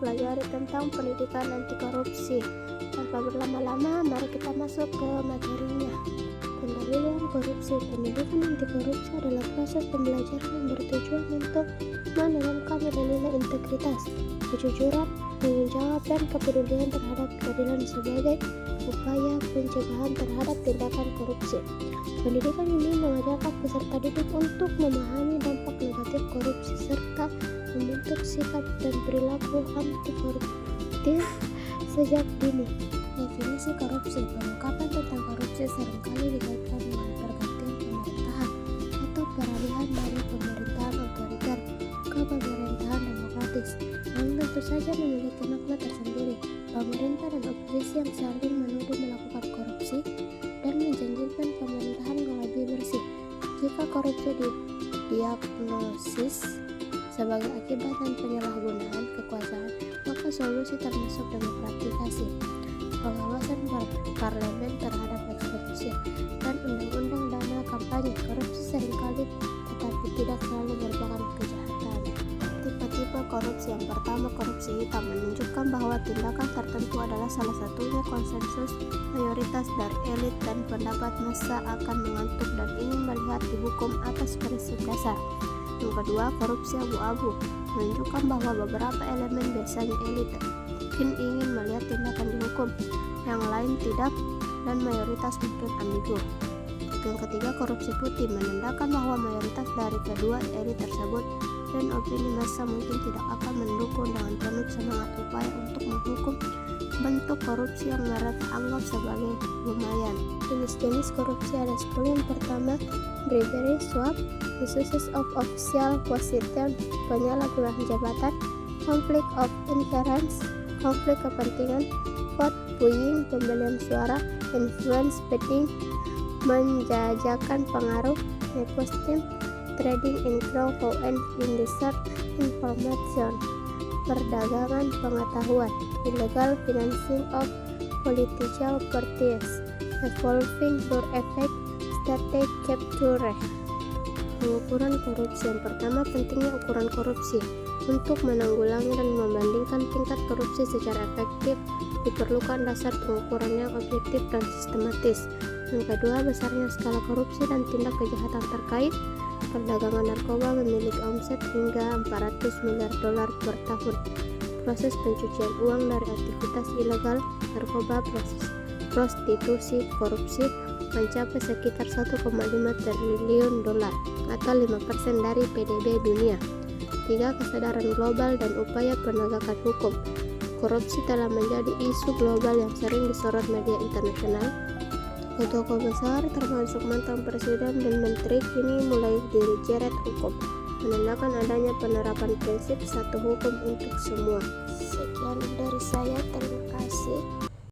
pelajari tentang pendidikan anti korupsi. Tanpa berlama-lama, mari kita masuk ke materinya. Pendalilan korupsi. Pendidikan anti korupsi adalah proses pembelajaran yang bertujuan untuk menanamkan nilai-nilai integritas, kejujuran, tanggung jawab, dan kepedulian terhadap keadilan sebagai upaya pencegahan terhadap tindakan korupsi. Pendidikan ini mengajarkan peserta didik untuk memahami dampak negatif korupsi serta membentuk sikap dan perilaku anti koruptif sejak dini. Definisi korupsi. Pengungkapan tentang korupsi seringkali dikaitkan dengan pergantian pemerintahan atau peralihan dari pemerintahan otoriter ke pemerintahan demokratis, yang tentu saja memiliki makna tersendiri. Pemerintah dan oposisi yang saling menuduh melakukan korupsi dan menjanjikan pemerintahan yang lebih bersih. Jika korupsi didiagnosis sebagai akibat dan penyalahgunaan kekuasaan, maka solusi termasuk demokratisasi, pengawasan parlemen terhadap eksekusi, dan undang-undang dana kampanye. Korupsi seringkali tetapi tidak selalu merupakan kejahatan. Tipe-tipe korupsi. Yang pertama, korupsi hitam, menunjukkan bahwa tindakan tertentu adalah salah satunya konsensus mayoritas dari elit dan pendapat massa akan mengantuk dan ingin melihat dihukum atas prinsip dasar. Yang kedua, korupsi abu-abu, menunjukkan bahwa beberapa elemen, biasanya elit, mungkin ingin melihat tindakan dihukum, yang lain tidak, dan mayoritas mungkin ambigu. Yang ketiga, korupsi putih, menandakan bahwa mayoritas dari kedua elit tersebut dan opini massa mungkin tidak akan mendukung dengan penuh semangat upaya untuk menghukum bentuk korupsi yang mereka anggap sebagai lumayan. Jenis-jenis korupsi ada 10. Yang pertama, bribery, suap, misuses of official position, penyalahgunaan jabatan, conflict of interest, konflik kepentingan, vote buying, pembelian suara, influence bidding, menjajakan pengaruh, nepotism, trading in know-how and indisert information, perdagangan pengetahuan, illegal financing of political parties, revolving door effect, state capture. Pengukuran korupsi. Yang pertama, pentingnya ukuran korupsi. Untuk menanggulangi dan membandingkan tingkat korupsi secara efektif, diperlukan dasar pengukuran yang objektif dan sistematis. Yang kedua, besarnya skala korupsi dan tindak kejahatan terkait. Perdagangan narkoba memiliki omset hingga 400 miliar dolar per tahun. Proses pencucian uang dari aktivitas ilegal narkoba, proses prostitusi, korupsi mencapai sekitar 1,5 triliun dolar atau 5% dari PDB dunia. 3. Kesadaran global dan upaya penegakan hukum. Korupsi telah menjadi isu global yang sering disorot media internasional. Tokoh besar termasuk mantan presiden dan menteri kini mulai dijeret hukum, menandakan adanya penerapan prinsip satu hukum untuk semua. Sekian dari saya, terima kasih.